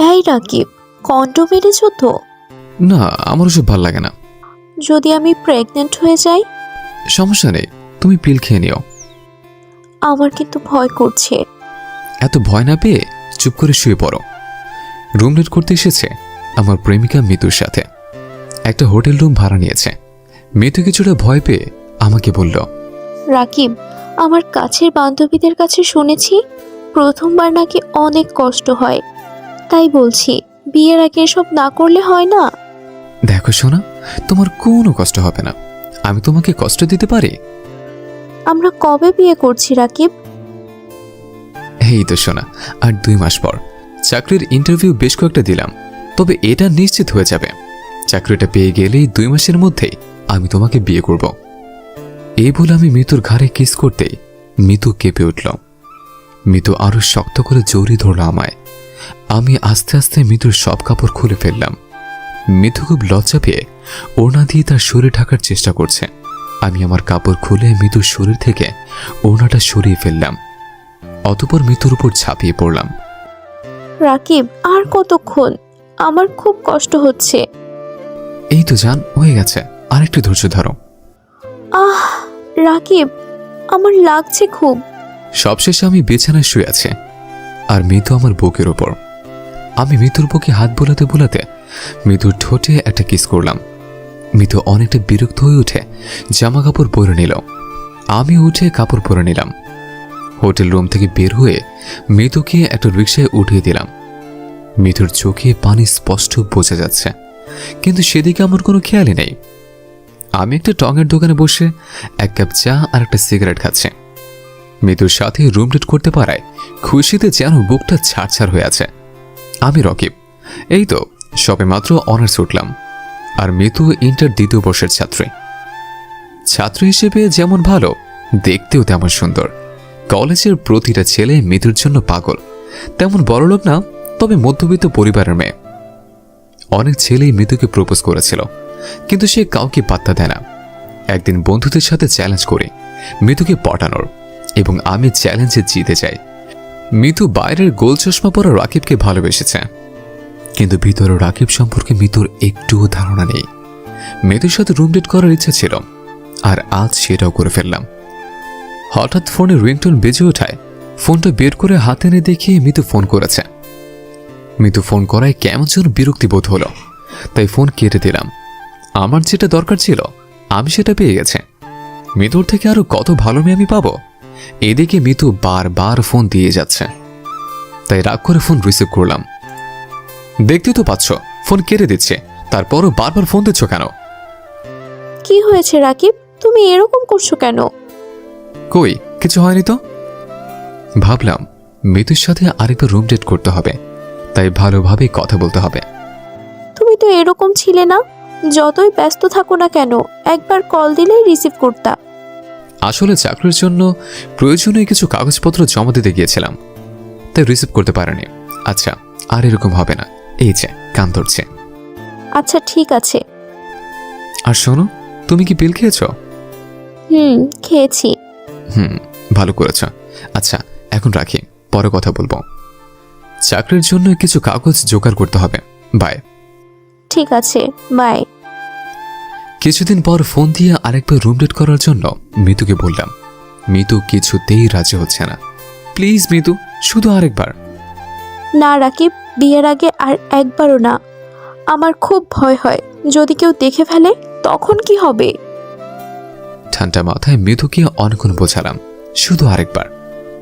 এই রাকিব, কন্ডোম এনেছো তো? না, আমার ওসব ভাল লাগে না। যদি আমি প্রেগনেন্ট হয়ে যাই? সমস্যা নেই, তুমি পিল খেয়ে নিও। আমার কিন্তু ভয় করছে। এত ভয় না পেয়ে চুপ করে শুয়ে পড়ো। রুম রেট করতে এসেছে আমার প্রেমিকা মিতুর সাথে। একটা হোটেল রুম ভাড়া নিয়েছে। মিতু কিছুটা ভয় পেয়ে আমাকে বলল, রাকিব, আমার কাছের বান্ধবীদের কাছে শুনেছি প্রথমবার নাকি অনেক কষ্ট হয়। তাই বলছি, বিয়ের আগে এসব না করলে হয় না? দেখো সোনা, তোমার কোনো কষ্ট হবে না। আমি তোমাকে কষ্ট দিতে পারি? আমরা কবে বিয়ে করছি রাকিব? এই তো সোনা, আর 2 মাস পর। চাকরির ইন্টারভিউ বেশ কয়েকটা দিলাম, তবে এটা নিশ্চিত হয়ে যাবে। চাকরিটা পেয়ে গেলেই 2 মাসের মধ্যেই আমি তোমাকে বিয়ে করব। এই বলে আমি মিতুর ঘাড়ে কিস করতেই মিতু কেঁপে উঠল। মিতু আরো শক্ত করে জড়িয়ে ধরল আমায়। আমি আস্তে আস্তে মিতুর সব কাপড় খুলে ফেললাম। মিতু খুব লজ্জা পেয়ে ওড়না দিয়ে তার শরীর ঢাকার চেষ্টা করছে। আমি আমার কাপড় খুলে মিতুর শরীর থেকে ওড়নাটা সরিয়ে ফেললাম। অতঃপর মিতুর উপর ঝাঁপিয়ে পড়লাম। রাকিব, আর কতক্ষণ? আমার খুব কষ্ট হচ্ছে। এই তো জান, হয়ে গেছে, আর একটু ধৈর্য ধরো। আহ রাকিব, আমার লাগছে খুব। সবশেষে আমি বিছানায় শুয়ে আছি আর মিতু আমার বুকের ওপর। আমি মিতুর বুকে হাত বোলাতে বোলাতে মিতুর ঠোঁটে একটা কিস করলাম। মিতু অনেকটা বিরক্ত হয়ে উঠে জামা কাপড় পরে নিল। আমি উঠে কাপড় পরে নিলাম। হোটেল রুম থেকে বের হয়ে মিতুকে একটা রিকশায় উঠিয়ে দিলাম। মিতুর চোখে পানি স্পষ্ট বোঝা যাচ্ছে, কিন্তু সেদিকে আমার কোনো খেয়ালই নেই। আমি একটা টঙের দোকানে বসে 1 কাপ চা আর একটা সিগারেট খাচ্ছি। মিতুর সাথে রুম ডেট করতে পারায় খুশিতে যেন বুকটা ছাড়ছাড় হয়ে আছে। আমি রকিব, এই তো সবে মাত্র অনার্স উঠলাম, আর মিতু ইন্টার 2য় বর্ষের ছাত্রী। ছাত্র হিসেবে যেমন ভালো, দেখতেও তেমন সুন্দর। কলেজের প্রতিটা ছেলে মিতুর জন্য পাগল। তেমন বড়লোক না, তবে মধ্যবিত্ত পরিবারের মেয়ে। অনেক ছেলেই মিতুকে প্রপোজ করেছিল, কিন্তু সে কাউকে পাত্তা দেয় না। একদিন বন্ধুদের সাথে চ্যালেঞ্জ করি মিতুকে পটানোর, এবং আমি চ্যালেঞ্জে জিতে যাই। মিতু বাইরের গোল চশমা পরা রাকিবকে ভালোবেসেছে, কিন্তু ভিতরে রাকিব সম্পর্কে মিতুর একটুও ধারণা নেই। মিতুর সাথে রুম ডেট করার ইচ্ছা ছিল, আর আজ সেটাও করে ফেললাম। হঠাৎ ফোনে রিংটোন বেজে ওঠায় ফোনটা বের করে হাতে এনে দেখিয়ে মিতু ফোন করেছে। মিতু ফোন করায় কেমন যেন বিরক্তি বোধ হলো, তাই ফোন কেটে দিলাম। আমার যেটা দরকার ছিল আমি সেটা পেয়ে গেছে। মিতুর থেকে আরো কত ভালো মেয়ে আমি পাবো। এদিকে মিতু বারবার ফোন দিয়ে যাচ্ছে, তাই রাগ করে ফোন রিসিভ করলাম। দেখতে তো পাচ্ছ ফোন কেটে দিচ্ছে, তারপরও বারবার ফোন দিচ্ছ কেন? কি হয়েছে রাকিব, তুমি এরকম করছো কেন? কই, কিছু হয়নি তো। ভাবলাম মিতুর সাথে আরেকবার রুম ডেট করতে হবে, তাই ভালোভাবে কথা বলতে হবে। তুমি তো এরকম ছিলে না। যতই ব্যস্ত থাকো না কেন, একবার কল দিলেই রিসিভ করতা। আসলে চাকরির জন্য প্রয়োজনীয় কিছু কাগজপত্র জমা দিতে গিয়েছিলাম, তাই রিসিভ করতে পারেনি। আচ্ছা, আর এরকম হবে না। এই যে কান ধরছে। আচ্ছা ঠিক আছে। আর শোনো, তুমি কি পিল খেয়েছো? খেয়েছি। ভালো করেছ। আচ্ছা, এখন রাখি, পরে কথা বলবো। চাকরির জন্য কিছু কাগজ জোগাড় করতে হবে। বাই। ঠিক আছে, বাই। কিছুদিন পর ফোন দিয়ে আরেকবার রুম ডেট করার জন্য মিতুকে বললাম। মিতু কিছুতেই রাজি হচ্ছে না। প্লিজ মিতু, শুধু আরেকবার। না রাকিব, বিয়ের আগে আর একবারও না। আমার খুব ভয় হয়, যদি কেউ দেখে ফেলে তখন কি হবে? ঠান্ডা মাথায় মিতুকে অনেকক্ষণ বোঝালাম, শুধু আরেকবার।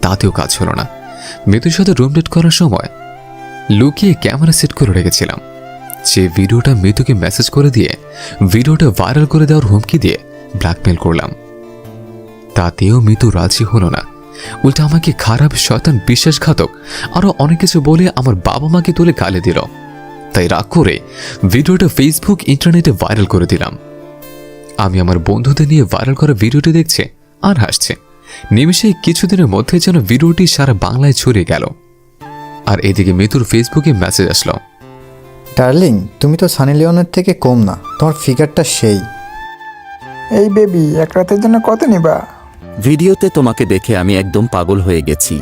তাতেও কাজ হলো না। মিতুর সাথে রুম ডেট করার সময় লুকিয়ে ক্যামেরা সেট করে রেখেছিলাম। সে ভিডিওটা মিতুকে মেসেজ করে দিয়ে ভিডিওটা ভাইরাল করে দেওয়ার হুমকি দিয়ে ব্ল্যাকমেল করলাম। তাতেও মিতু রাজি হলো না। উল্টা আমাকে খারাপ, শয়তান, বিশ্বাসঘাতক আরো অনেক কিছু বলে আমার বাবা মাকে তুলে গালি দিল। তাই রাগ করে ভিডিওটা ফেসবুক, ইন্টারনেটে ভাইরাল করে দিলাম। আমি আমার বন্ধুদের নিয়ে ভাইরাল করা ভিডিওটি দেখছে আর হাসছে। নিমেষে কিছুদিনের মধ্যে যেন ভিডিওটি সারা বাংলায় ছড়িয়ে গেল। আর এদিকে মিতুর ফেসবুকে মেসেজ আসলো, ডার্লিং, তুমি তো সানি লিওনের থেকে কম না, তোমার ফিগারটা সেই। এই বেবি, এক রাতের জন্য কত নিবা? ভিডিওতে তোমাকে দেখে আমি একদম পাগল হয়ে গেছি।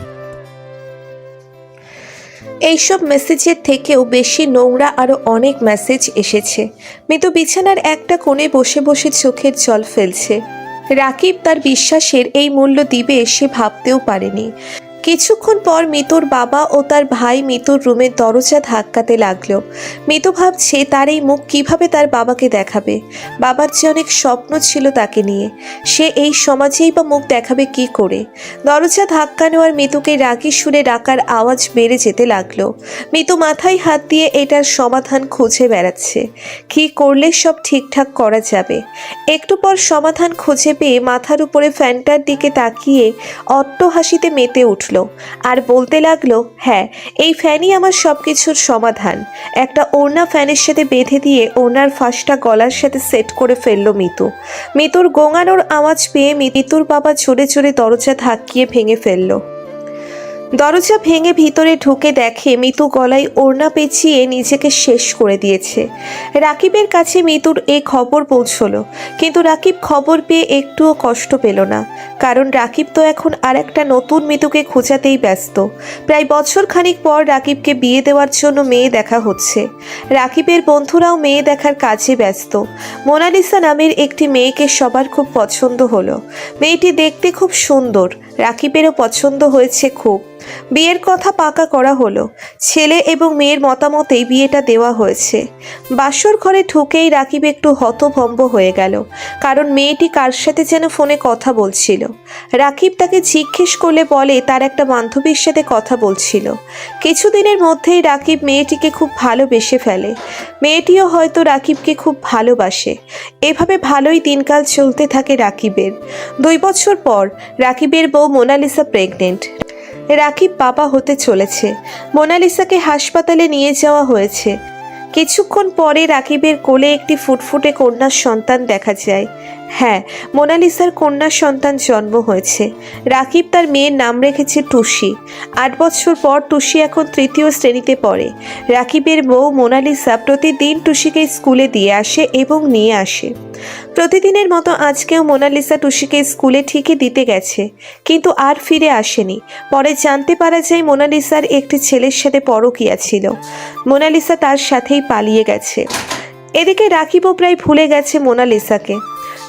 এইসব মেসেজের থেকেও বেশি নোংরা আরও অনেক মেসেজ এসেছে। মিতু বিছানার একটা কোণে বসে বসে চোখের জল ফেলছে। রাকিব তার বিশ্বাসের এই মূল্য দিবে সে ভাবতেও পারেনি। কিছুক্ষণ পর মিতুর বাবা ও তার ভাই মিতুর রুমের দরজা ধাক্কাতে লাগলো। মিতু ভাবছে তার এই মুখ কিভাবে তার বাবাকে দেখাবে। বাবার যে অনেক স্বপ্ন ছিল তাকে নিয়ে, সে এই সমাজেই বা মুখ দেখাবে কি করে। দরজা ধাক্কা নেওয়ার মিতুকে রাগী সুরে ডাকার আওয়াজ বেড়ে যেতে লাগলো। মিতু মাথায় হাত দিয়ে এটার সমাধান খুঁজে বেড়াচ্ছে, কি করলে সব ঠিকঠাক করা যাবে। একটু পর সমাধান খুঁজে পেয়ে মাথার উপরে ফ্যানটার দিকে তাকিয়ে অট্ট হাসিতে মেতে উঠল আর বলতে লাগলো, হ্যাঁ, এই ফ্যানই আমার সব কিছুর সমাধান। একটা ওড়না ফ্যানের সাথে বেঁধে দিয়ে ওড়নার ফাঁসটা গলার সাথে সেট করে ফেললো মিতু। মিতুর গোঙানোর আওয়াজ পেয়ে মিতুর বাবা জোরে জোরে দরজা ধাক্কিয়ে ভেঙে ফেললো। দরজা ভেঙে ভিতরে ঢুকে দেখে মিতু গলায় ওড়না পেঁচিয়ে নিজেকে শেষ করে দিয়েছে। রাকিবের কাছে মিতুর এই খবর পৌঁছলো, কিন্তু রাকিব খবর পেয়ে একটুও কষ্ট পেল না, কারণ রাকিব তো এখন আর একটা নতুন মিতুকে খোঁজাতেই ব্যস্ত। প্রায় বছর খানিক পর রাকিবকে বিয়ে দেওয়ার জন্য মেয়ে দেখা হচ্ছে। রাকিবের বন্ধুরাও মেয়ে দেখার কাজে ব্যস্ত। মোনালিসা নামের একটি মেয়েকে সবার খুব পছন্দ হলো। মেয়েটি দেখতে খুব সুন্দর, রাকিবেরও পছন্দ হয়েছে খুব। বিয়ের কথা পাকা করা হলো। ছেলে এবং মেয়ের মতামতেই বিয়েটা দেওয়া হয়েছে। বাসর ঘরে ঢুকেই রাকিব একটু হতভম্ব হয়ে গেল, কারণ মেয়েটি কার সাথে যেন ফোনে কথা বলছিল। রাকিব তাকে জিজ্ঞেস করলে বলে তার একটা বান্ধবীর সাথে কথা বলছিল। কিছুদিনের মধ্যেই রাকিব মেয়েটিকে খুব ভালোবেসে ফেলে। মেয়েটিও হয়তো রাকিবকে খুব ভালোবাসে। এভাবে ভালোই দিনকাল চলতে থাকে রাকিবের। 2 বছর পর রাকিবের বউ মোনালিসা প্রেগনেন্ট। রাকিব বাবা হতে চলেছে। মোনালিসাকে হাসপাতালে নিয়ে যাওয়া হয়েছে। কিছুক্ষণ পরে রাকিবের কোলে একটি ফুটফুটে কন্যার সন্তান দেখা যায়। হ্যাঁ, মোনালিসার কন্যার সন্তান জন্ম হয়েছে। রাকিব তার মেয়ের নাম রেখেছে টুসি। 8 বছর পর টুসি এখন 3য় শ্রেণীতে পড়ে। রাকিবের বউ মোনালিসা প্রতিদিন টুসিকে স্কুলে দিয়ে আসে এবং নিয়ে আসে। প্রতিদিনের মতো আজকেও মোনালিসা টুসিকে স্কুলে ঠিকই দিতে গেছে, কিন্তু আর ফিরে আসেনি। পরে জানতে পারা যায় মোনালিসার একটি ছেলের সাথে পরকীয়া ছিল। মোনালিসা তার সাথেই পালিয়ে গেছে। এদিকে রাকিবও প্রায় ভুলে গেছে মোনালিসাকে।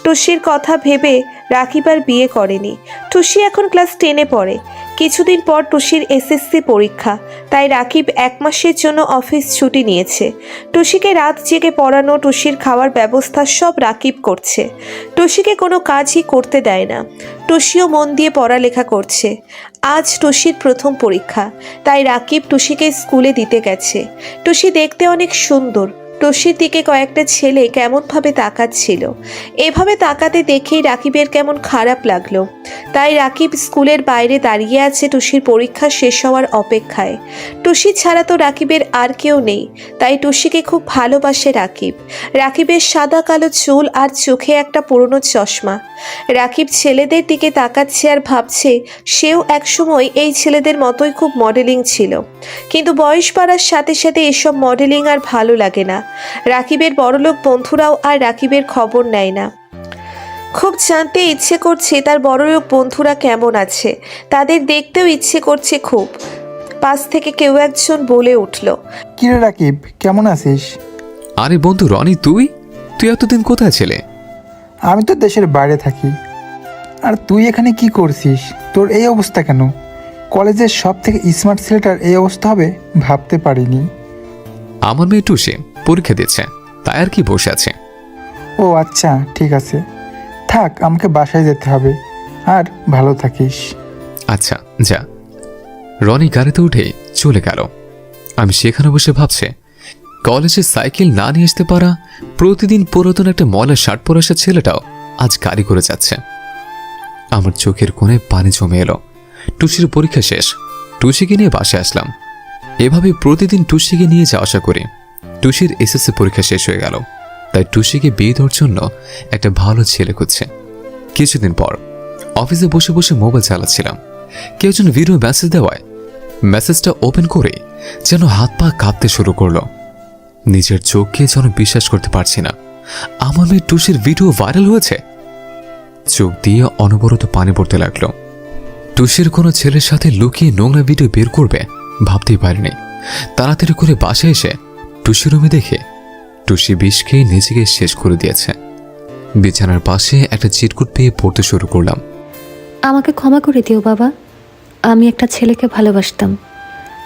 টুসির কথা ভেবে রাকিব আর বিয়ে করেনি। টুসি এখন ক্লাস 10-এ পড়ে। কিছুদিন পর টুসির এসএসসি পরীক্ষা, তাই রাকিব 1 মাসের জন্য অফিস ছুটি নিয়েছে। টুসিকে রাত জেগে পড়ানো, টুসির খাওয়ার ব্যবস্থা সব রাকিব করছে। টুসিকে কোনো কাজই করতে দেয় না। টুসিও মন দিয়ে পড়ালেখা করছে। আজ টুসির প্রথম পরীক্ষা, তাই রাকিব টুসিকে স্কুলে দিতে গেছে। টুসি দেখতে অনেক সুন্দর। টুসির দিকে কয়েকটা ছেলে কেমনভাবে তাকাচ্ছিল। এভাবে তাকাতে দেখেই রাকিবের কেমন খারাপ লাগলো। তাই রাকিব স্কুলের বাইরে দাঁড়িয়ে আছে টুসির পরীক্ষা শেষ হওয়ার অপেক্ষায়। টুসি ছাড়া তো রাকিবের আর কেউ নেই, তাই টুসিকে খুব ভালোবাসে রাকিব। রাকিবের সাদা কালো চুল আর চোখে একটা পুরনো চশমা। রাকিব ছেলেদের দিকে তাকাচ্ছে আর ভাবছে সেও একসময় এই ছেলেদের মতোই খুব মডেলিং ছিল, কিন্তু বয়স বাড়ার সাথে সাথে এসব মডেলিং আর ভালো লাগে না। রাকিবের বড়লোক বন্ধুরাও আর রাকিবের খবর নেয় না। খুব জানতে ইচ্ছে করছে তার বড়লোক বন্ধুরা কেমন আছে। তাদের দেখতেও ইচ্ছে করছে খুব। পাশ থেকে কেউ একজন বলে উঠল, কিরে রাকিব, কেমন আছিস? আরে বন্ধু রনি, তুই এতদিন কোথায় ছিলে? আমি তো দেশের বাইরে থাকি। আর তুই এখানে কি করছিস? তোর এই অবস্থা কেন? কলেজের সব থেকে স্মার্ট ছেলেটার এই অবস্থা হবে ভাবতে পারিনি। আমার মেয়ে টুসি পরীক্ষা দিচ্ছে, তাই আর কি বসে আছে। ও আচ্ছা, ঠিক আছে, থাক, আমাকে বাসায় যেতে হবে। আর ভালো থাকিস। আচ্ছা যা। রনি গাড়িতে উঠে চলে গেল। আমি সেখানে বসে ভাবছি, কলেজে সাইকেল না নিয়ে আসতে পারা, প্রতিদিন পুরাতন একটা ময়লা শার্ট পরে আসা ছেলেটাও আজ গাড়ি করে যাচ্ছে। আমার চোখের কোণে পানি জমে এলো। টুসির পরীক্ষা শেষ, টুসিকে নিয়ে বাসায় আসলাম। এভাবে প্রতিদিন টুসিকে নিয়ে যাওয়া আসা করি। টুসির এসএসসি পরীক্ষা শেষ হয়ে গেল, তাই টুসিকে বিয়ে দেওয়ার জন্য একটা ভালো ছেলে খুঁজছে। কিছুদিন পর অফিসে বসে বসে মোবাইল চালাচ্ছিলাম। কেউ যেন ভিডিও মেসেজ দেওয়ায় মেসেজটা ওপেন করে যেন হাত পা কাঁপতে শুরু করলো। নিজের চোখকে যেন বিশ্বাস করতে পারছি না। আমার মেয়ে টুসির ভিডিও ভাইরাল হয়েছে। চোখ দিয়ে অনবরত পানি পড়তে লাগলো। টুসির কোনো ছেলের সাথে লুকিয়ে নোংরা ভিডিও বের করবে ভাবতেই পারিনি। তাড়াতাড়ি করে বাসায় এসে টুসি রুমে দেখে টুসি বিষ খেয়ে নিজেকে শেষ করে দিয়েছে। বিছানার পাশে একটা চিরকুট পেয়ে পড়তে শুরু করলাম। আমাকে ক্ষমা করে দিও বাবা, আমি একটা ছেলেকে ভালোবাসতাম,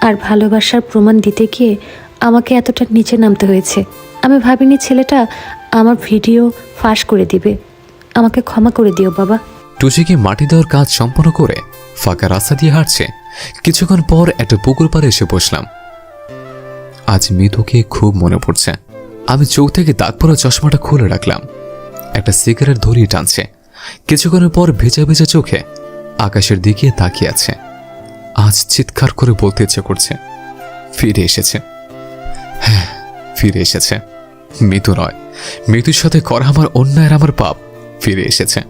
আর ভালোবাসার প্রমাণ দিতে গিয়ে আমাকে এতটা নিচে নামতে হয়েছে। আমি ভাবিনি ছেলেটা আমার ভিডিও ফাঁস করে দিবে। আমাকে ক্ষমা করে দিও বাবা। টুসিকে মাটি দেওয়ার কাজ সম্পন্ন করে ফাঁকা রাস্তা দিয়ে হাঁটছে। কিছুক্ষণ পর একটা পুকুর পাড়ে এসে বসলাম। আজ মিতুকে খুব মনে পড়ছে। আমি চোখ থেকে দাগ পড়া চশমাটা খুলে রাখলাম। একটা সিগারেট ধরিয়ে টানছে। কিছুক্ষণের পর ভেজা ভেজা চোখে আকাশের দিকে তাকিয়ে আছে। আজ চিৎকার করে বলতে ইচ্ছে করছে, ফিরে এসেছে। হ্যাঁ, ফিরে এসেছে। মিতু নয়, মিতুর সাথে করা আমার অন্যায়ের আমার পাপ ফিরে এসেছে।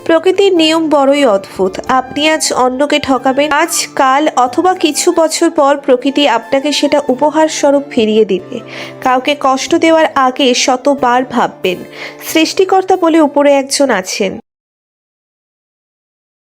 প্রকৃতির নিয়ম বড়ই অদ্ভুত। আপনি আজ অন্যকে ঠকাবেন, আজ কাল অথবা কিছু বছর পর প্রকৃতি আপনাকে সেটা উপহার স্বরূপ ফিরিয়ে দিবে। কাউকে কষ্ট দেওয়ার আগে শতবার ভাববেন, সৃষ্টিকর্তা বলে উপরে একজন আছেন।